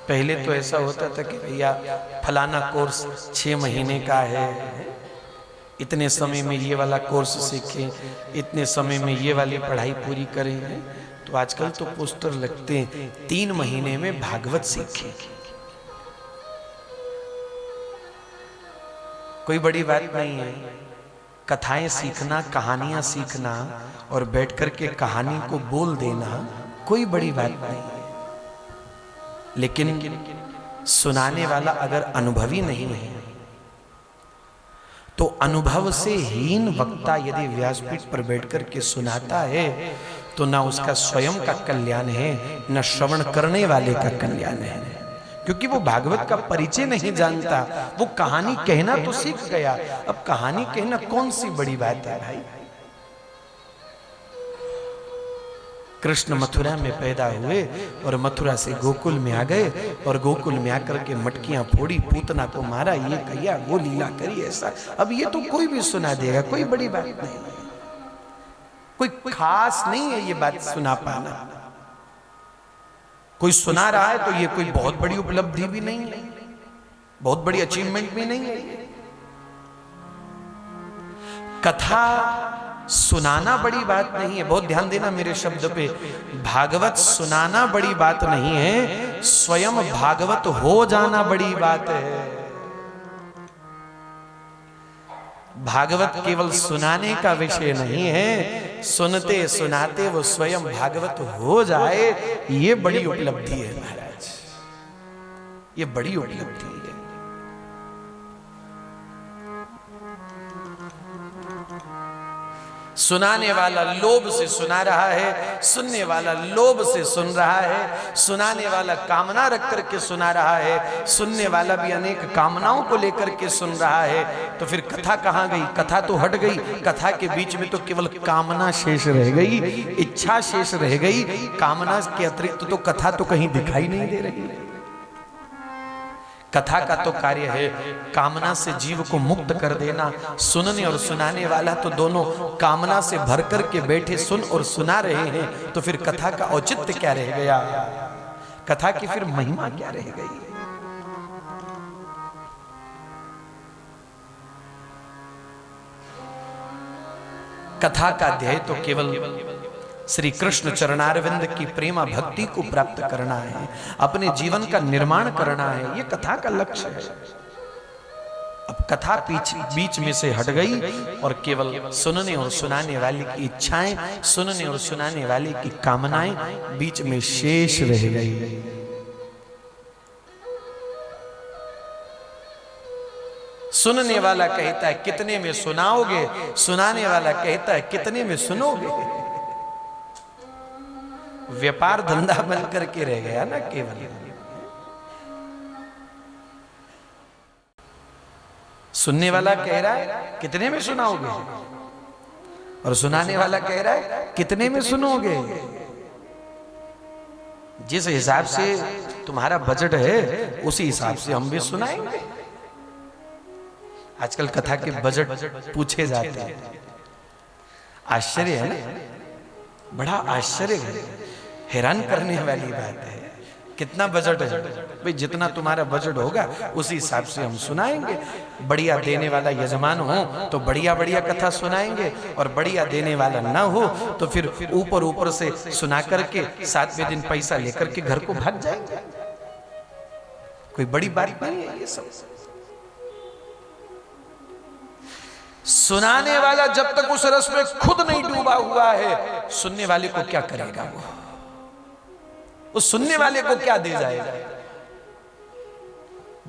पहले तो ऐसा होता था कि भैया फलाना कोर्स 6 महीने का है, इतने समय में ये वाला कोर्स सीखें, इतने समय में ये वाली पढ़ाई पूरी करें। तो आजकल तो पोस्टर लगते हैं 3 महीने में भागवत सीखें। कोई बड़ी बात नहीं है, कथाएं सीखना, कहानियां सीखना और बैठ कर के कहानी को बोल देना कोई बड़ी बात नहीं है। लेकिन सुनाने वाला अगर अनुभवी नहीं है तो अनुभव से हीन वक्ता यदि व्यासपीठ पर बैठकर के सुनाता है तो ना उसका स्वयं का कल्याण है, न श्रवण करने वाले का कल्याण है। क्योंकि वो भागवत का परिचय नहीं जानता, वो कहानी कहना तो सीख गया। अब कहानी कहना कौन सी बड़ी बात है भाई। कृष्ण मथुरा में पैदा हुए और मथुरा से गोकुल में आ गए और गोकुल में आकर के मटकियां फोड़ी, पूतना को मारा, ये किया, वो लीला करी, ऐसा। अब ये तो कोई भी सुना देगा, कोई बड़ी बात नहीं, कोई खास नहीं है ये बात सुना पाना। कोई सुना रहा है तो ये कोई बहुत बड़ी उपलब्धि भी नहीं है, बहुत बड़ी अचीवमेंट भी नहीं है। कथा सुनाना बड़ी बात नहीं है, बहुत ध्यान देना मेरे शब्द पे। भागवत सुनाना बड़ी बात नहीं है, स्वयं भागवत हो जाना बड़ी बात है। भागवत केवल सुनाने का विषय नहीं है, सुनते सुनाते वो स्वयं भागवत हो जाए, ये बड़ी उपलब्धि है महाराज, ये बड़ी उपलब्धि है। सुनाने वाला लोभ से सुना रहा है, सुनने वाला लोभ से सुन रहा है, सुनाने वाला कामना रख करके सुना रहा है, सुनने वाला भी अनेक कामनाओं को लेकर के सुन रहा है। तो फिर कथा कहाँ गई? कथा तो हट गई, कथा के बीच में तो केवल कामना शेष रह गई, इच्छा शेष रह गई। कामना के अतिरिक्त तो कथा तो कहीं दिखाई नहीं दे रही। कथा का तो कार्य है कामना से जीव को मुक्त कर देना। सुनने और सुनाने वाला तो दोनों कामना से भर कर के बैठे सुन और सुना रहे हैं, तो फिर कथा का औचित्य क्या रह गया? कथा की फिर महिमा क्या रह गई? कथा का ध्येय तो केवल श्री कृष्ण चरणारविंद की प्रेमा भक्ति को प्राप्त करना है, अपने जीवन का निर्माण करना है, ये कथा का लक्ष्य है। अब कथा बीच में से हट गई और केवल सुनने और सुनाने वाले की इच्छाएं, सुनने और सुनाने वाले की कामनाएं बीच में शेष रह गई। सुनने वाला कहता है कितने में सुनाओगे, सुनाने वाला कहता है कितने में सुनोगे। व्यापार धंधा बन करके रह गया ना केवल। सुनने वाला कह रहा है कितने में सुनाओगे, और सुनाने वाला कह रहा है कितने में सुनोगे। जिस हिसाब से तुम्हारा बजट है उसी हिसाब से हम भी सुनाएंगे। आजकल कथा के बजट पूछे जाते हैं, आश्चर्य है ना, बड़ा आश्चर्य है, हैरान करने वाली बात है। कितना बजट है भाई? जितना तुम्हारा बजट होगा उसी हिसाब से हम सुनाएंगे। बढ़िया देने वाला यजमान हो तो बढ़िया बढ़िया कथा सुनाएंगे, और बढ़िया देने वाला ना हो तो फिर ऊपर ऊपर से सुना करके 7वें दिन पैसा लेकर के घर को भाग जाएंगे। कोई बड़ी बात नहीं है ये सब। सुनाने वाला जब तक उस रस में खुद नहीं डूबा हुआ है, सुनने वाले को क्या करेगा? वो उस सुनने वाले को क्या दे जाएगा?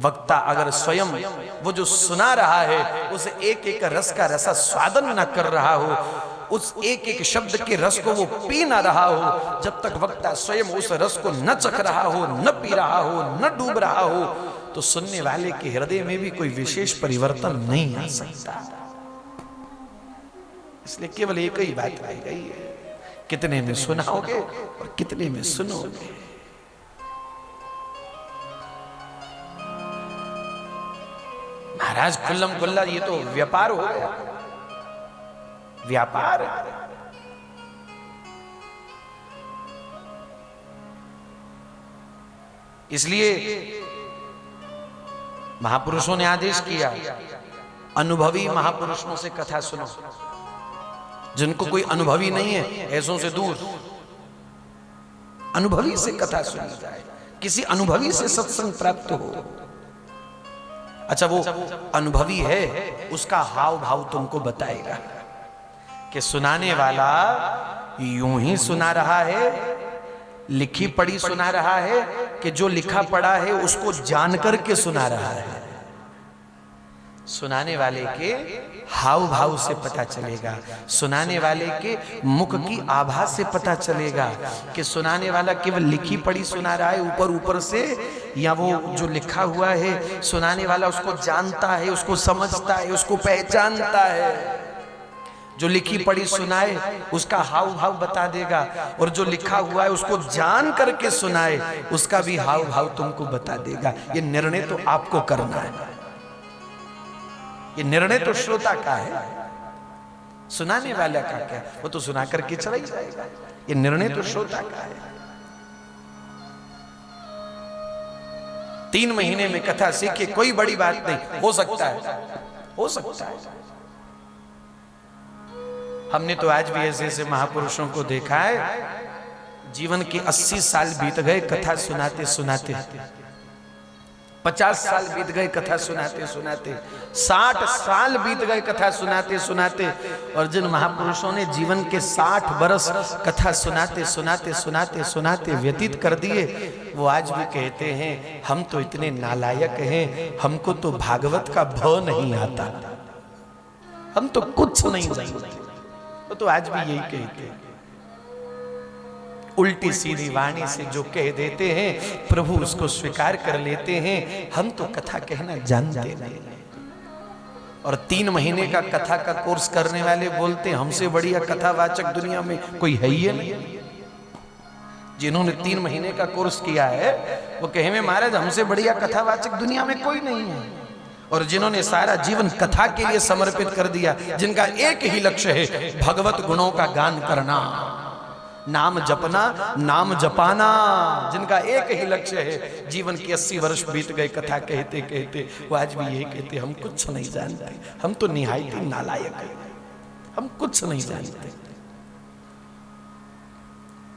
वक्ता अगर स्वयं वो जो सुना रहा है उस एक एक रस का रसा स्वादन न कर रहा हो, उस एक एक शब्द के रस को वो पी ना रहा हो, जब तक वक्ता स्वयं उस रस को न चख रहा हो, न पी रहा हो, न डूब रहा हो, तो सुनने वाले के हृदय में भी कोई विशेष परिवर्तन नहीं आ सकता। इसलिए केवल एक ही बात रह गई है, कितने में सुनाओगे और कितने में सुनोगे। महाराज खुल्लम खुल्ला ये तो व्यापार हो गया, व्यापार। इसलिए महापुरुषों ने आदेश किया, अनुभवी महापुरुषों से कथा सुनो। जिनको कोई अनुभवी नहीं है, ऐसों से दूर। अनुभवी से कथा सुनी जाए, किसी अनुभवी से सत्संग प्राप्त हो। अच्छा, वो अनुभवी है, उसका हाव भाव तुमको बताएगा कि सुनाने वाला यूं ही सुना रहा है, लिखी पढ़ी सुना रहा है, कि जो लिखा पढ़ा है उसको जानकर के सुना रहा है। सुनाने वाले के हाव भाव से पता चलेगा, सुनाने वाले के मुख की आभा से पता चलेगा कि सुनाने वाला केवल लिखी पढ़ी सुना रहा है ऊपर ऊपर से, या वो जो लिखा हुआ है सुनाने वाला उसको जानता है, उसको समझता है, उसको पहचानता है। जो लिखी पढ़ी सुनाए उसका हाव भाव बता देगा, और जो लिखा हुआ है उसको जान करके सुनाए उसका भी हाव भाव तुमको बता देगा। ये निर्णय तो आपको करना है, ये निर्णय तो श्रोता का है, सुनाने वाला का क्या, वो तो सुना करके चला ही जाएगा। ये निर्णय तो श्रोता का है। 3 महीने में कथा सीखे, कोई बड़ी बात नहीं, हो सकता है, हो सकता है। हमने तो आज भी ऐसे ऐसे महापुरुषों को देखा है, जीवन के 80 साल बीत गए कथा सुनाते सुनाते, 50 साल बीत गए कथा सुनाते सुनाते, 60 साल बीत गए कथा सुनाते सुनाते, और जिन महापुरुषों ने जीवन के 60 बरस कथा सुनाते सुनाते सुनाते सुनाते व्यतीत कर दिए, वो आज भी कहते हैं हम तो इतने नालायक हैं, हमको तो भागवत का भ नहीं आता, हम तो कुछ नहीं जानते। वो तो आज भी यही कहते हैं, उल्टी सीधी वाणी से जो कह देते हैं प्रभु उसको स्वीकार कर लेते हैं। हम तो कथा कहना जानते नहीं। और 3 महीने का कथा का कोर्स करने वाले बोलते हैं हमसे बढ़िया कथावाचक दुनिया में कोई है ही नहीं। जिन्होंने 3 महीने का कोर्स किया है वो कहे में महाराज हमसे बढ़िया कथावाचक दुनिया में कोई नहीं है। और जिन्होंने सारा जीवन कथा के लिए समर्पित कर दिया, जिनका एक ही लक्ष्य है भगवत गुणों का गान करना, नाम जपना, नाम जपाना, जिनका एक ही लक्ष्य है, जीवन के 80 वर्ष बीत गए कथा कहते कहते, वो आज भी यही कहते हम कुछ नहीं जानते, हम तो निहायत ही नालायक हैं, हम कुछ नहीं जानते।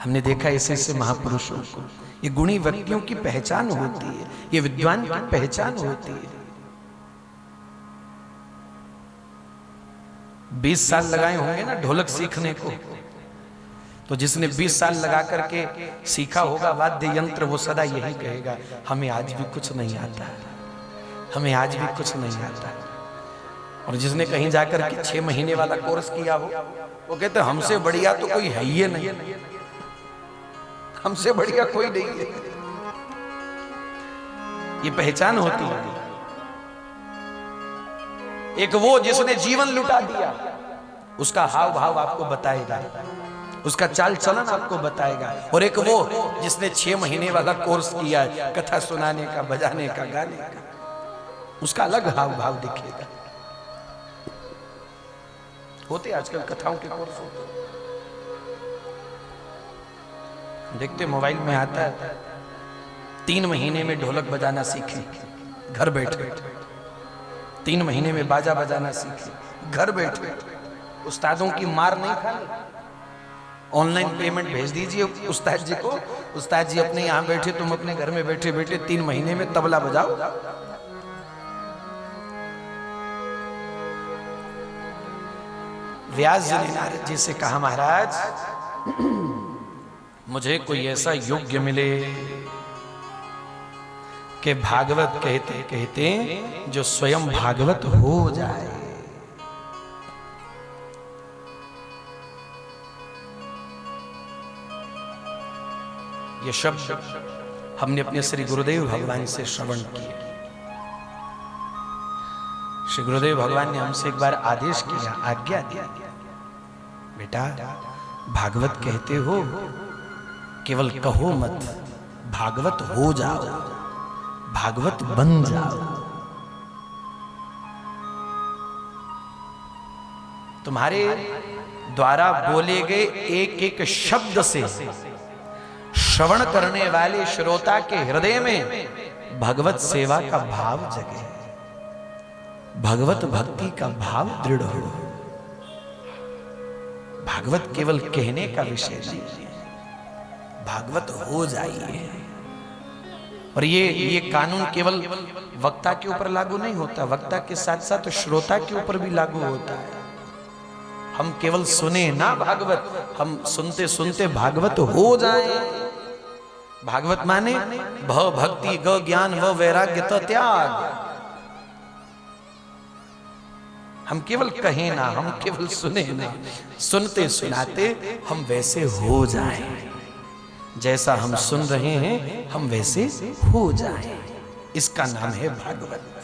हमने देखा ऐसे ऐसे महापुरुषों को, ये गुणी व्यक्तियों की पहचान होती है, ये विद्वान की पहचान होती है। 20 साल लगाए होंगे ना ढोलक सीखने को, तो जिसने 20 साल लगा करके सीखा होगा वाद्य यंत्र, वो सदा यही कहेगा हमें आज भी कुछ नहीं आता, हमें आज भी कुछ नहीं आता। और जिसने कहीं जाकर के 6 महीने वाला कोर्स किया हो, वो कहते हमसे बढ़िया तो कोई है ही नहीं, हमसे बढ़िया कोई नहीं है। ये पहचान होती है। एक वो जिसने जीवन लुटा दिया, उसका हाव भाव आपको बताएगा, उसका चाल चलन आपको बताएगा। और एक वो जिसने 6 महीने वाला कोर्स किया है कथा सुनाने का, बजाने का, गाने का, उसका अलग हाव भाव दिखेगा। होते आजकल कथाओं के कोर्स होते, देखते मोबाइल में आता है 3 महीने में ढोलक बजाना सीखे घर बैठे, 3 महीने में बाजा बजाना सीखे घर बैठे, उस्तादों की मार नहीं खानी। ऑनलाइन पेमेंट भेज दीजिए उस्ताद जी को, उस्ताद जी अपने यहां बैठे, तुम अपने घर में बैठे बैठे 3 महीने में तबला बजाओ। व्यास जी ने नारद जी से कहा महाराज मुझे कोई ऐसा योग्य मिले कि भागवत कहते कहते जो स्वयं भागवत हो जाए। ये शब्द हमने अपने श्री गुरुदेव भगवान से श्रवण किए। श्री गुरुदेव भगवान ने हमसे एक बार आदेश किया, आज्ञा दी, बेटा भागवत कहते हो, केवल कहो मत, भागवत हो जाओ, भागवत बन जाओ। तुम्हारे द्वारा बोले गए एक एक शब्द से श्रवण करने वाले श्रोता के हृदय में भगवत सेवा का भाव जगे, भगवत भक्ति का भाव दृढ़ हो। भागवत केवल कहने का विषय नहीं है, भागवत हो जाइए। और ये कानून केवल वक्ता के ऊपर लागू नहीं होता, वक्ता के साथ साथ श्रोता के ऊपर भी लागू होता है। हम केवल सुने ना भागवत, हम सुनते सुनते भागवत हो जाए। भागवत माने भव भक्ति ग ज्ञान व वैराग्य त त्याग। हम केवल कहें ना, हम केवल सुने ना, सुनते सुनाते हम वैसे हो जाएं, जैसा हम सुन रहे हैं हम वैसे हो जाएं। इसका नाम है भागवत।